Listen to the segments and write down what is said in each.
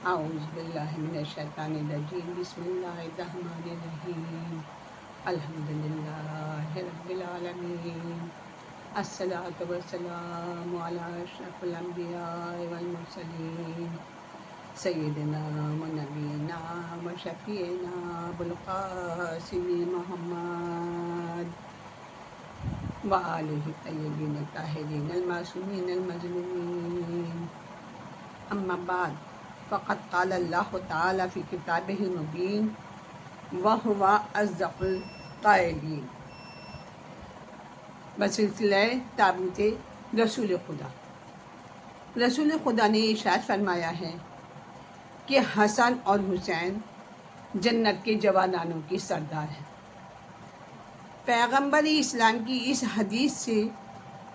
اعوذ باللہ من الشیطان الرجیم بسم اللہ الرحمن الرحیم الحمدللہ رب العالمین الصلاۃ والسلام علی اشرف الانبیاء والمرسلین سیدنا و نبینا و شفیعنا ابوالقاسم محمد وآلہ الطیبین الطاہرین المعصومین المظلومین اما بعد فقد قال اللہ تعالی فی کتابہ المبین وہو اصدق القائلین بسلسلہ تابوت رسول خدا نے ارشاد فرمایا ہے کہ حسن اور حسین جنت کے جوانانوں کی سردار ہیں۔ پیغمبر اسلام کی اس حدیث سے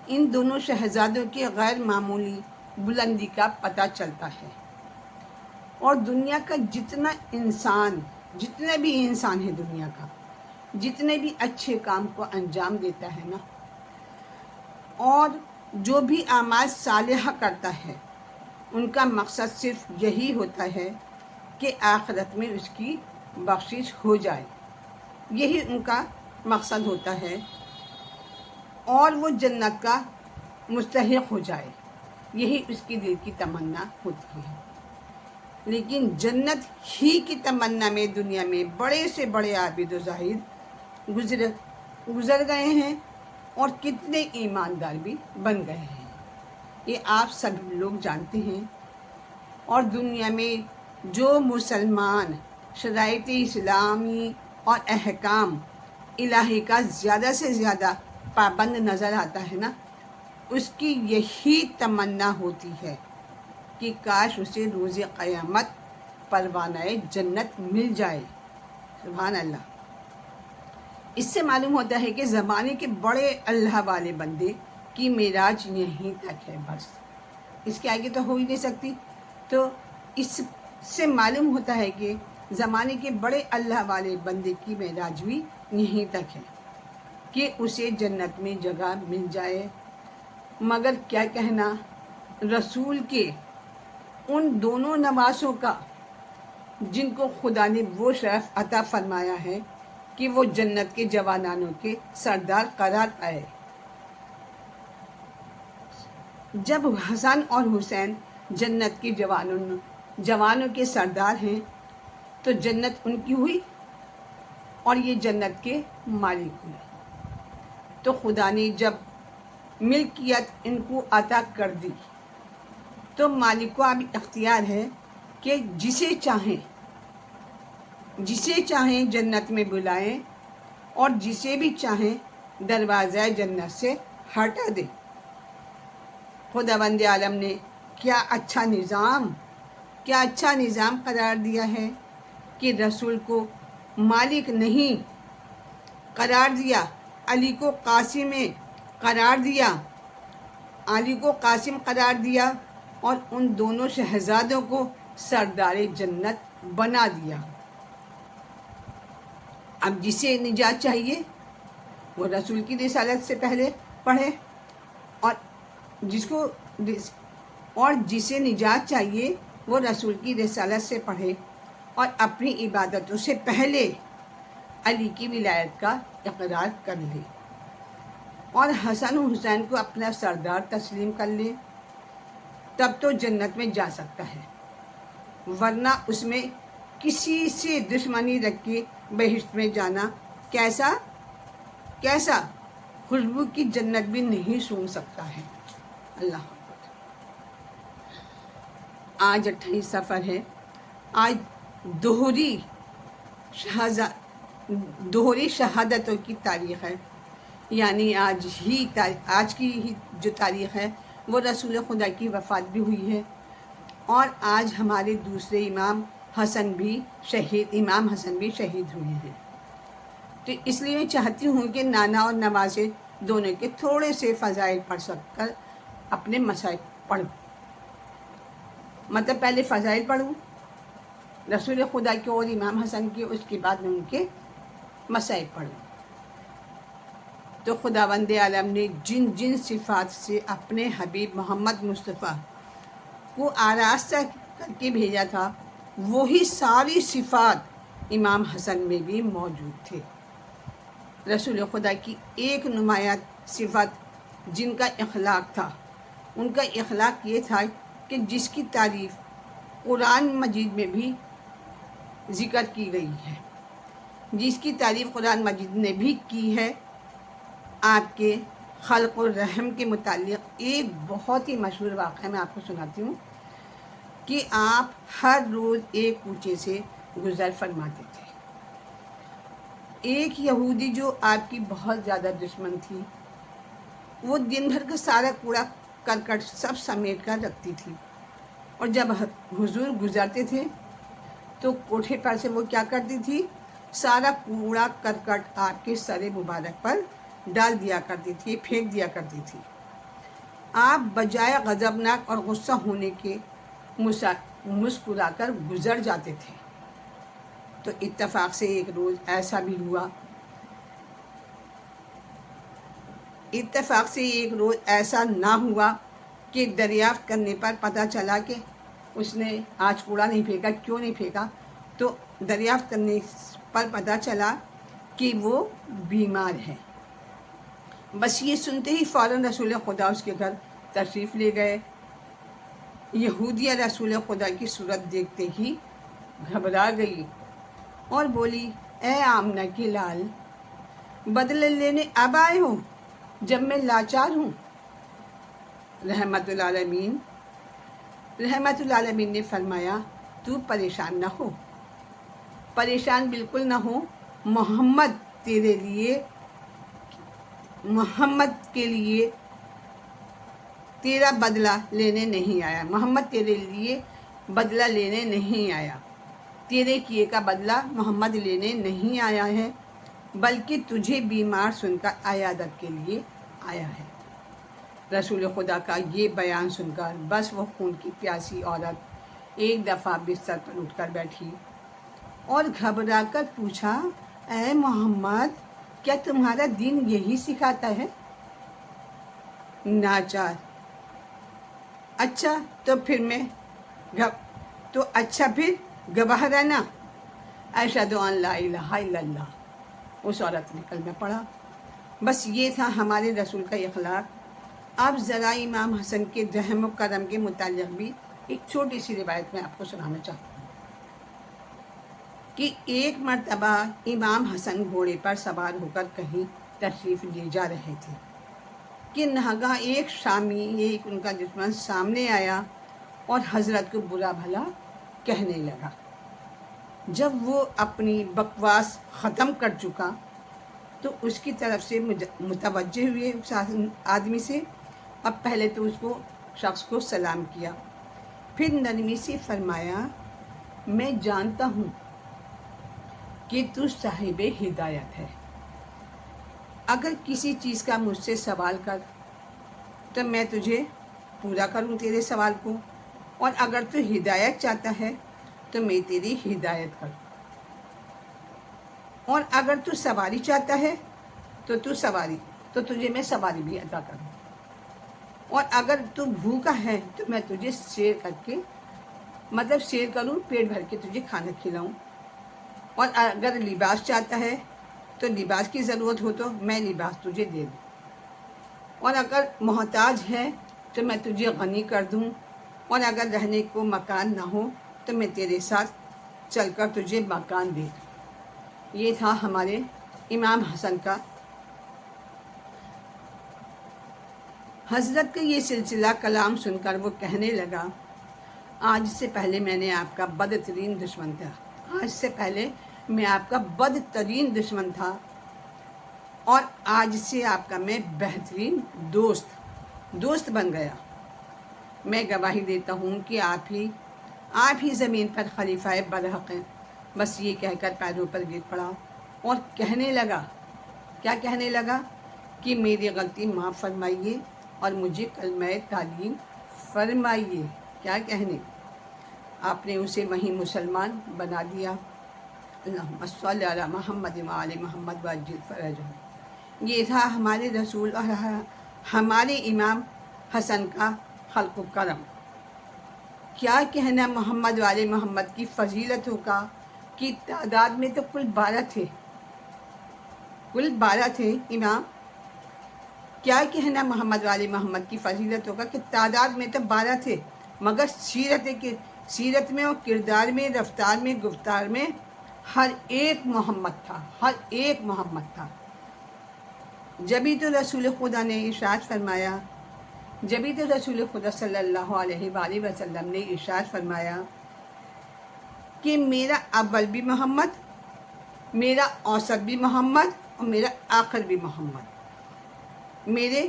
ان دونوں شہزادوں کی غیر معمولی بلندی کا پتہ چلتا ہے، اور دنیا کا جتنے بھی انسان ہے، دنیا کا جتنے بھی اچھے کام کو انجام دیتا ہے نا، اور جو بھی اعمال صالحہ کرتا ہے، ان کا مقصد صرف یہی ہوتا ہے کہ آخرت میں اس کی بخشش ہو جائے، یہی ان کا مقصد ہوتا ہے، اور وہ جنت کا مستحق ہو جائے، یہی اس کی دل کی تمنا ہوتی ہے۔ لیکن جنت ہی کی تمنا میں دنیا میں بڑے سے بڑے عابد و زاہد گزر گئے ہیں، اور کتنے ایماندار بھی بن گئے ہیں، یہ آپ سب لوگ جانتے ہیں۔ اور دنیا میں جو مسلمان شرائط اسلامی اور احکام الہی کا زیادہ سے زیادہ پابند نظر آتا ہے نا، اس کی یہی تمنا ہوتی ہے کہ کاش اسے روز قیامت پروانہ جنت مل جائے۔ سبحان اللہ۔ اس سے معلوم ہوتا ہے کہ زمانے کے بڑے اللہ والے بندے کی معراج یہیں تک ہے، بس اس کے آگے تو ہو ہی نہیں سکتی۔ تو اس سے معلوم ہوتا ہے کہ زمانے کے بڑے اللہ والے بندے کی معراج بھی یہیں تک ہے کہ اسے جنت میں جگہ مل جائے۔ مگر کیا کہنا رسول کے ان دونوں نواسوں کا جن کو خدا نے وہ شرف عطا فرمایا ہے کہ وہ جنت کے جوانانوں کے سردار قرار پائے۔ جب حسن اور حسین جنت کے جوانوں کے سردار ہیں تو جنت ان کی ہوئی، اور یہ جنت کے مالک ہوئے۔ تو خدا نے جب ملکیت ان کو عطا کر دی تو مالک کو اب اختیار ہے کہ جسے چاہیں جنت میں بلائیں، اور جسے بھی چاہیں دروازہ جنت سے ہٹا دیں۔ خداوند عالم نے کیا اچھا نظام قرار دیا ہے کہ رسول کو مالک نہیں قرار دیا، علی کو قاسم قرار دیا، اور ان دونوں شہزادوں کو سردار جنت بنا دیا۔ اب جسے نجات چاہیے وہ رسول کی رسالت سے پہلے پڑھے، اور جسے نجات چاہیے وہ رسول کی رسالت سے پڑھے، اور اپنی عبادتوں سے پہلے علی کی ولایت کا اقرار کر لے، اور حسن و حسین کو اپنا سردار تسلیم کر لے، تب تو جنت میں جا سکتا ہے، ورنہ اس میں کسی سے دشمنی رکھ کے بہشت میں جانا کیسا خوشبو کی جنت بھی نہیں سونگھ سکتا ہے۔ اللہ آج 28 سفر ہے، آج دوہری شہادتوں کی تاریخ ہے، یعنی آج کی ہی جو تاریخ ہے وہ رسول خدا کی وفات بھی ہوئی ہے، اور آج ہمارے دوسرے امام حسن بھی شہید ہوئے ہیں۔ تو اس لیے میں چاہتی ہوں کہ نانا اور نوازے دونوں کے تھوڑے سے فضائل پڑھ سک کر اپنے مسائل پڑھوں، مطلب پہلے فضائل پڑھوں رسول خدا کے اور امام حسن کے، اس کے بعد میں ان کے مسائل پڑھوں۔ تو خداوند عالم نے جن صفات سے اپنے حبیب محمد مصطفیٰ کو آراستہ کر کے بھیجا تھا وہی ساری صفات امام حسن میں بھی موجود تھے۔ رسول خدا کی ایک نمایاں صفت جن کا اخلاق تھا، ان کا اخلاق یہ تھا کہ جس کی تعریف قرآن مجید میں بھی ذکر کی گئی ہے، جس کی تعریف قرآن مجید نے بھی کی ہے۔ آپ کے خلق الرحم کے متعلق ایک بہت ہی مشہور واقعہ میں آپ کو سناتی ہوں کہ آپ ہر روز ایک کوچے سے گزر فرماتے تھے۔ ایک یہودی جو آپ کی بہت زیادہ دشمن تھی، وہ دن بھر کا سارا کوڑا کرکٹ سب سمیٹ کر رکھتی تھی، اور جب حضور گزرتے تھے تو کوٹھے پر سے وہ کیا کرتی تھی، سارا کوڑا کرکٹ آپ کے سر مبارک پر ڈال دیا کرتی تھی، پھینک دیا کرتی تھی۔ آپ بجائے غضبناک اور غصہ ہونے کے مسکرا کر گزر جاتے تھے۔ تو اتفاق سے ایک روز ایسا بھی ہوا، اتفاق سے ایک روز ایسا نہ ہوا کہ دریافت کرنے پر پتہ چلا کہ اس نے آج کوڑا نہیں پھینکا۔ کیوں نہیں پھینکا؟ تو دریافت کرنے پر پتہ چلا کہ وہ بیمار ہے۔ بس یہ سنتے ہی فوراً رسول خدا اس کے گھر تشریف لے گئے۔ یہودیہ رسول خدا کی صورت دیکھتے ہی گھبرا گئی اور بولی، اے آمنہ کے لال، بدلہ لینے اب آئے ہو جب میں لاچار ہوں؟ رحمت العالمین نے فرمایا، تو پریشان نہ ہو، پریشان بالکل نہ ہو، محمد کے لیے تیرا بدلہ لینے نہیں آیا، محمد تیرے لیے بدلہ لینے نہیں آیا، تیرے کیے کا بدلہ محمد لینے نہیں آیا ہے، بلکہ تجھے بیمار سن کر عیادت کے لیے آیا ہے۔ رسول خدا کا یہ بیان سن کر بس وہ خون کی پیاسی عورت ایک دفعہ بستر پر اٹھ کر بیٹھی اور گھبرا کر پوچھا، اے محمد، کیا تمہارا دین یہی سکھاتا ہے؟ ناچار، اچھا تو پھر گواہ رہنا، اشہد ان لا الہ الا اللہ۔ اس عورت نے کلمہ پڑھا۔ بس یہ تھا ہمارے رسول کا اخلاق۔ اب ذرا امام حسن کے رحم و کرم کے متعلق بھی ایک چھوٹی سی روایت میں آپ کو سنانا چاہتا ہوں کہ ایک مرتبہ امام حسن گھوڑے پر سوار ہو کر کہیں تشریف لے جا رہے تھے کہ ناگہاں ایک شامی، ایک ان کا دشمن سامنے آیا اور حضرت کو برا بھلا کہنے لگا۔ جب وہ اپنی بکواس ختم کر چکا تو اس کی طرف سے متوجہ ہوئے اس آدمی سے، اب پہلے تو اس کو شخص کو سلام کیا، پھر نرمی سے فرمایا، میں جانتا ہوں کہ تو صاحب ہدایت ہے، اگر کسی چیز کا مجھ سے سوال کر تو میں تجھے پورا کروں تیرے سوال کو، اور اگر تو ہدایت چاہتا ہے تو میں تیری ہدایت کروں، اور اگر تو سواری چاہتا ہے تو تجھے میں سواری بھی عطا کروں، اور اگر تو بھوکا ہے تو میں تجھے سیر کروں، پیٹ بھر کے تجھے کھانا کھلاؤں، اور اگر لباس چاہتا ہے تو لباس کی ضرورت ہو تو میں لباس تجھے دے دوں، اور اگر محتاج ہے تو میں تجھے غنی کر دوں، اور اگر رہنے کو مکان نہ ہو تو میں تیرے ساتھ چل کر تجھے مکان دے دوں۔ یہ تھا ہمارے امام حسن کا۔ حضرت کا یہ سلسلہ کلام سن کر وہ کہنے لگا، آج سے پہلے میں نے آپ کا بدترین دشمن تھا، آج سے پہلے میں آپ کا بدترین دشمن تھا، اور آج سے آپ کا میں بہترین دوست بن گیا۔ میں گواہی دیتا ہوں کہ آپ ہی زمین پر خلیفہ برحق ہیں۔ بس یہ کہہ کر پیروں پر گر پڑا اور کہنے لگا، کیا کہنے لگا کہ میری غلطی معاف فرمائیے اور مجھے کلمہ تعلیم فرمائیے۔ کیا کہنے، آپ نے اسے وہیں مسلمان بنا دیا۔ اللہم صلی علی محمد وآل محمد وعجل فرجہ۔ یہ تھا ہمارے رسول اور ہمارے امام حسن کا خلق و کرم۔ کیا کہنا محمد والے محمد کی فضیلتوں کا کہ تعداد میں تو کل 12 تھے، امام. کیا کہنا محمد والے محمد کی فضیلتوں کا کہ تعداد میں تو 12 تھے، مگر سیرت میں اور کردار میں، رفتار میں، گفتار میں ہر ایک محمد تھا. جبھی تو رسول خدا نے ارشاد فرمایا، جبھی تو رسول خدا صلی اللہ علیہ وآلہ وسلم نے ارشاد فرمایا کہ میرا اول بھی محمد، میرا اوسط بھی محمد، اور میرا آخر بھی محمد. میرے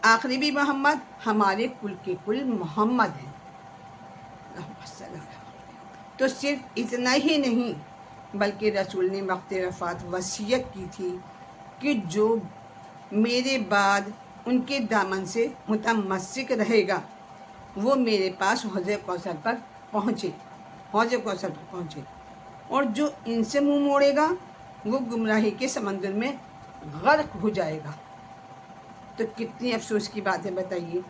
آخری بھی محمد، ہمارے کل کے کل محمد ہیں. تو صرف اتنا ہی نہیں، بلکہ رسول نے وقت وفات وصیت کی تھی کہ جو میرے بعد ان کے دامن سے متمسک رہے گا وہ میرے پاس حوض کوثر پر پہنچے، اور جو ان سے منہ موڑے گا وہ گمراہی کے سمندر میں غرق ہو جائے گا. تو کتنی افسوس کی بات ہے بتائیے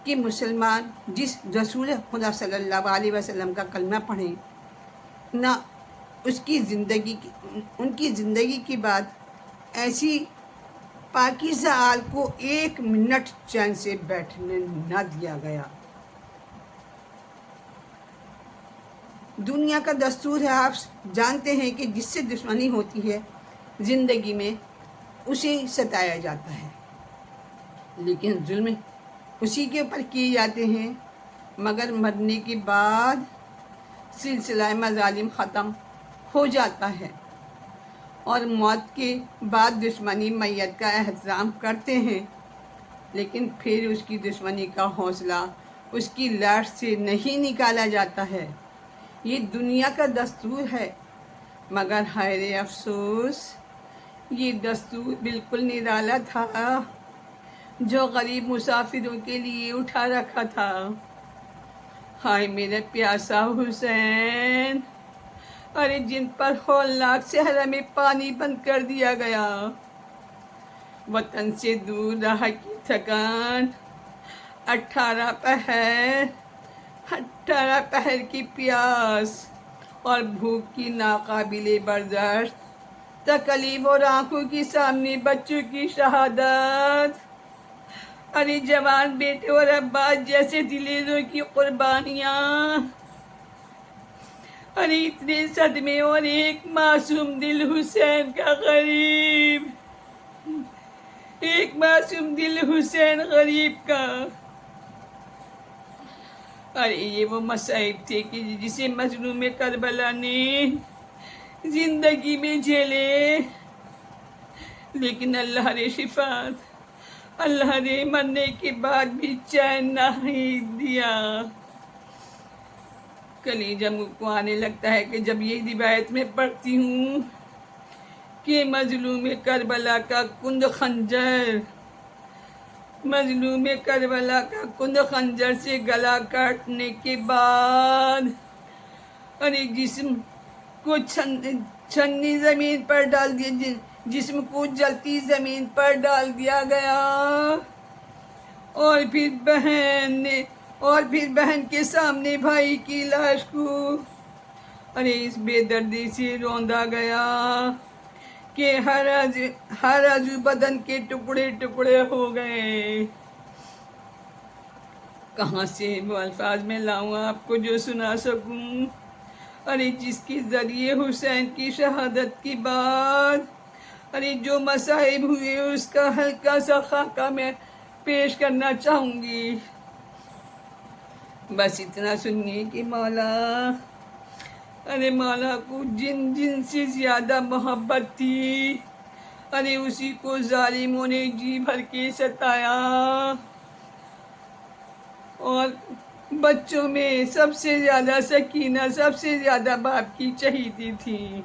کہ مسلمان جس رسول خدا صلی اللہ علیہ وسلم کا کلمہ پڑھیں، نہ ان کی زندگی کی بات ایسی پاکیزہ آل کو ایک منٹ چین سے بیٹھنے نہ دیا گیا. دنیا کا دستور ہے، آپ جانتے ہیں کہ جس سے دشمنی ہوتی ہے زندگی میں اسے ستایا جاتا ہے، لیکن ظلم اسی کے اوپر کیے جاتے ہیں، مگر مرنے کے بعد سلسلہ مظالم ختم ہو جاتا ہے، اور موت کے بعد دشمنی میت کا احترام کرتے ہیں، لیکن پھر اس کی دشمنی کا حوصلہ اس کی لاش سے نہیں نکالا جاتا ہے. یہ دنیا کا دستور ہے، مگر ہائے افسوس یہ دستور بالکل نرالا تھا جو غریب مسافروں کے لیے اٹھا رکھا تھا. ہائے میرا پیاسا حسین، ارے جن پر ہولناک صحرا میں پانی بند کر دیا گیا، وطن سے دور رہ کی تھکان، 18 پہر کی پیاس اور بھوک کی ناقابل برداشت تکلیف، اور آنکھوں کے سامنے بچوں کی شہادت، ارے جوان بیٹے اور عباس جیسے دلیروں کی قربانیاں، ارے اتنے صدمے، اور ایک معصوم دل حسین کا غریب، ایک معصوم دل حسین غریب کا. ارے یہ وہ مصائب تھے کہ جسے مظلوم کربلا نے زندگی میں جھیلے، لیکن اللہ نے شفاعت، اللہ نے مرنے کے بعد بھی چین نہیں دیا. کلیجہ منہ کو آنے لگتا ہے کہ جب یہ روایت میں پڑھتی ہوں کہ مظلوم کربلا کا کند خنجر سے گلا کاٹنے کے بعد ارے جسم کو چھنی زمین پر ڈال دیا، جسم کو جلتی زمین پر ڈال دیا گیا، اور پھر بہن کے سامنے بھائی کی لاش کو ارے اس بے دردی سے روندا گیا کہ ہر عضو بدن کے ٹکڑے ٹکڑے ہو گئے. کہاں سے وہ الفاظ میں لاؤں آپ کو جو سنا سکوں، ارے جس کے ذریعے حسین کی شہادت کے بعد ارے جو مصائب ہوئے اس کا ہلکا سا خاکہ میں پیش کرنا چاہوں گی. بس اتنا سنیے کہ مولا کو جن سے زیادہ محبت تھی، ارے اسی کو ظالموں نے جی بھر کے ستایا، اور بچوں میں سب سے زیادہ سکینہ سب سے زیادہ باپ کی چہیتی تھی.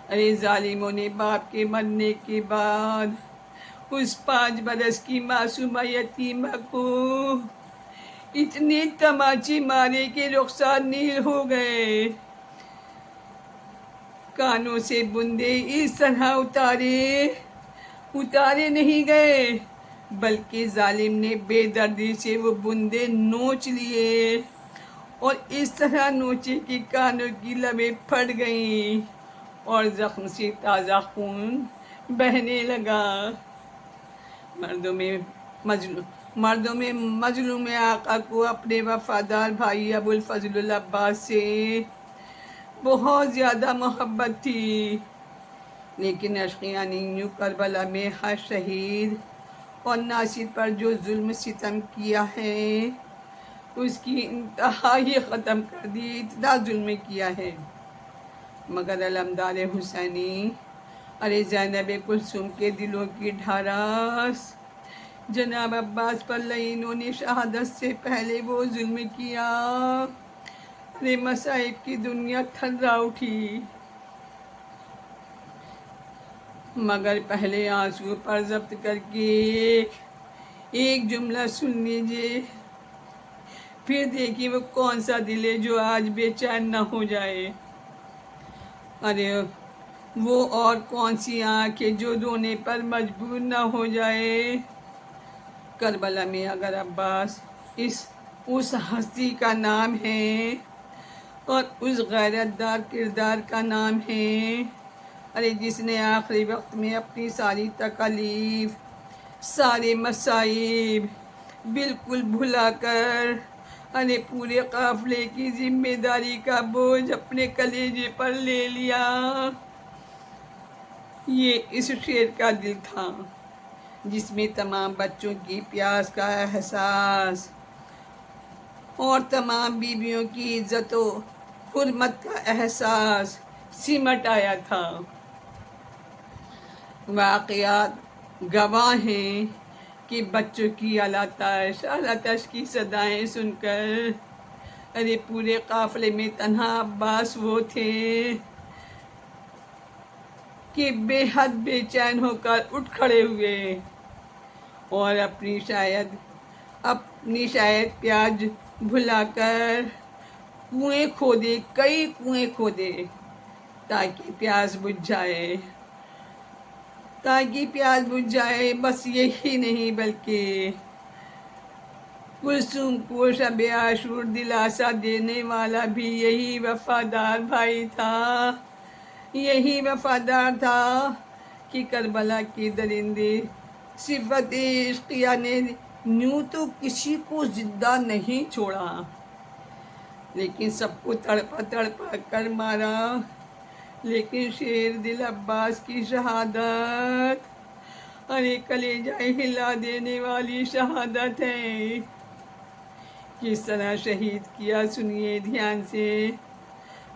ارے ظالموں نے باپ کے مرنے کے بعد اس 5 برس کی معصومہ یتیمہ کو اتنے تماچے مارے کہ رخسار نیل ہو گئے، کانوں سے بندے اس طرح اتارے نہیں گئے، بلکہ ظالم نے بے دردی سے وہ بندے نوچ لیے اور اس طرح نوچے کہ کانوں کی لبیں پھٹ گئیں اور زخم سے تازہ خون بہنے لگا۔ مردوں میں مظلوم آقا کو اپنے وفادار بھائی ابو الفضل العباس سے بہت زیادہ محبت تھی، لیکن اشقیاء نے یوں کربلا میں ہر شہید اور ناصر پر جو ظلم ستم کیا ہے اس کی انتہا ہی ختم کر دی، اتنا ظلم کیا ہے۔ مگر علمدار حسینی، ارے زینب کلثوم کے دلوں کی ڈھارس، جناب عباس پر لعینوں نے شہادت سے پہلے وہ ظلم کیا، ارے مصائب کی دنیا تھرا اٹھی۔ مگر پہلے آنسو پر ضبط کر کے ایک جملہ سن لیجیے، پھر دیکھیے وہ کون سا دل ہے جو آج بے چین نہ ہو جائے۔ ارے وہ اور کون سی آنکھ ہے جو رونے پر مجبور نہ ہو جائے۔ کربلا میں اگر عباس اس ہستی کا نام ہے اور اس غیرت دار کردار کا نام ہے، ارے جس نے آخری وقت میں اپنی ساری تکالیف، سارے مصائب بالکل بھلا کر ارے پورے قافلے کی ذمہ داری کا بوجھ اپنے کلیجے پر لے لیا، یہ اس شیر کا دل تھا جس میں تمام بچوں کی پیاس کا احساس اور تمام بیویوں کی عزت و حرمت کا احساس سمٹ آیا تھا۔ واقعات گواہ ہیں کہ بچوں کی الاتش کی صدائیں سن کر ارے پورے قافلے میں تنہا عباس وہ تھے کہ بے حد بے چین ہو کر اٹھ کھڑے ہوئے اور اپنی شاید پیاس بھلا کر کئی کنویں کھودے تاکہ پیاس بجھ جائے، بس یہی نہیں بلکہ کلثوم کو شب عاشور دلاسا دینے والا بھی یہی وفادار بھائی تھا، یہی وفادار تھا کہ کربلا کے درندے صفت عشقیہ نے یوں تو کسی کو زندہ نہیں چھوڑا، لیکن سب کو تڑپا کر مارا، لیکن شیر دل عباس کی شہادت ارے کلیجہ ہلا دینے والی شہادت ہے۔ کس طرح شہید کیا سنیے دھیان سے۔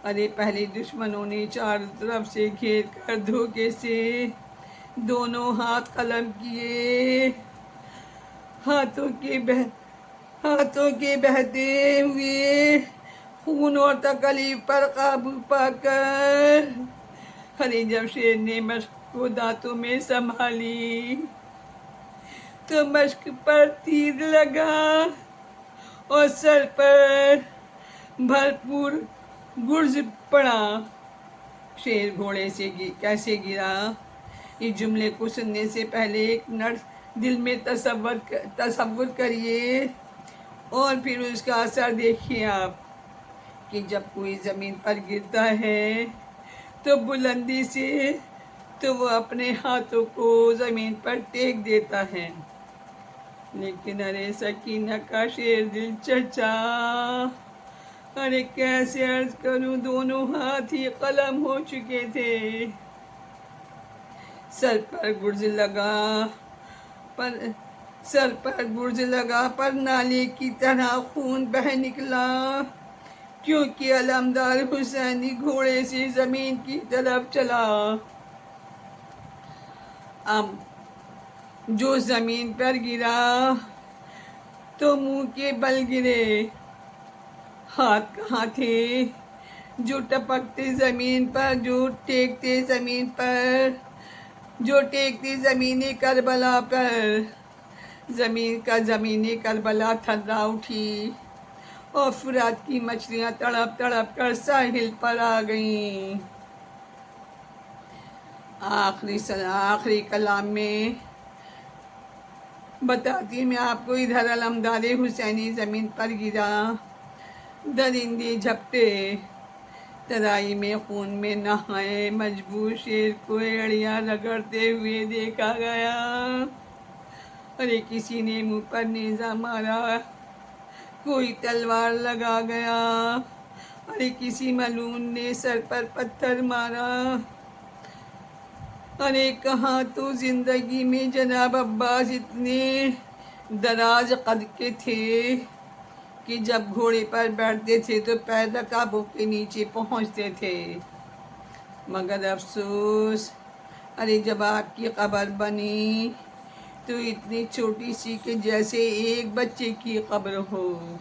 ارے پہلے دشمنوں نے چاروں طرف سے گھیر کر دھوکے سے دونوں ہاتھ قلم کیے، ہاتھوں کے بہتے ہوئے خون اور تکلیف پر قابو پا کر ارے جب شیر نے مشق کو دانتوں میں سنبھالی تو مشق پر تیر لگا اور سر پر بھرپور گرز پڑا۔ شیر گھوڑے سے کیسے گرا، اس جملے کو سننے سے پہلے ایک نرس دل میں تصور کریے اور پھر اس کا اثر دیکھیے آپ کہ جب کوئی زمین پر گرتا ہے تو بلندی سے تو وہ اپنے ہاتھوں کو زمین پر ٹیک دیتا ہے، لیکن ارے سکینہ کا شیر دل چچا، ارے کیسے عرض کروں، دونوں ہاتھ ہی قلم ہو چکے تھے، سر پر گرز لگا پر نالے کی طرح خون بہہ نکلا، کیونکہ علمدار حسینی گھوڑے سے زمین کی طرف چلا۔ اب جو زمین پر گرا تو منہ کے بل گرے، ہاتھ کہاں تھے جو ٹپکتے زمین پر، جو ٹیکتے زمین کربلا پر۔ زمین کربلا تھرا اٹھی اور فرات کی مچھلیاں تڑپ کر ساحل پر آ گئیں۔ آخری کلام میں بتاتی میں آپ کو، ادھر علمدار حسینی زمین پر گرا، درندے جھپٹے ترائی میں خون میں نہائے مجبور شیر کو ایڑیاں رگڑتے ہوئے دیکھا گیا۔ ارے کسی نے منہ پر نیزہ مارا، کوئی تلوار لگا گیا، ارے کسی ملعون نے سر پر پتھر مارا۔ ارے کہاں تو زندگی میں جناب عباس اتنے دراز قد کے تھے کہ جب گھوڑے پر بیٹھتے تھے تو پیر رکابوں کے نیچے پہنچتے تھے، مگر افسوس ارے جب آپ کی قبر بنی تو اتنی چھوٹی سی کہ جیسے ایک بچے کی قبر ہو۔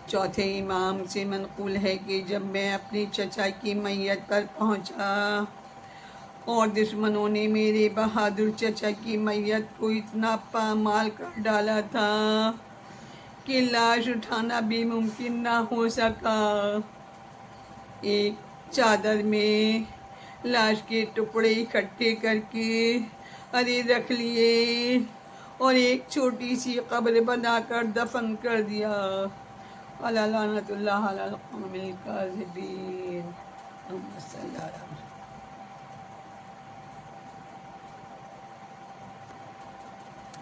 چوتھے امام سے منقول ہے کہ جب میں اپنی چچا کی میت پر پہنچا اور دشمنوں نے میرے بہادر چچا کی میت کو اتنا پامال کر ڈالا تھا کہ لاش اٹھانا بھی ممکن نہ ہو سکا۔ ایک چادر میں لاش کے ٹکڑے اکٹھے کر کے ارے رکھ لیے اور ایک چھوٹی سی قبر بنا کر دفن کر دیا۔ الا لعنت اللہ علی القوم الکاذبین۔ اللہم صلی علی محمد۔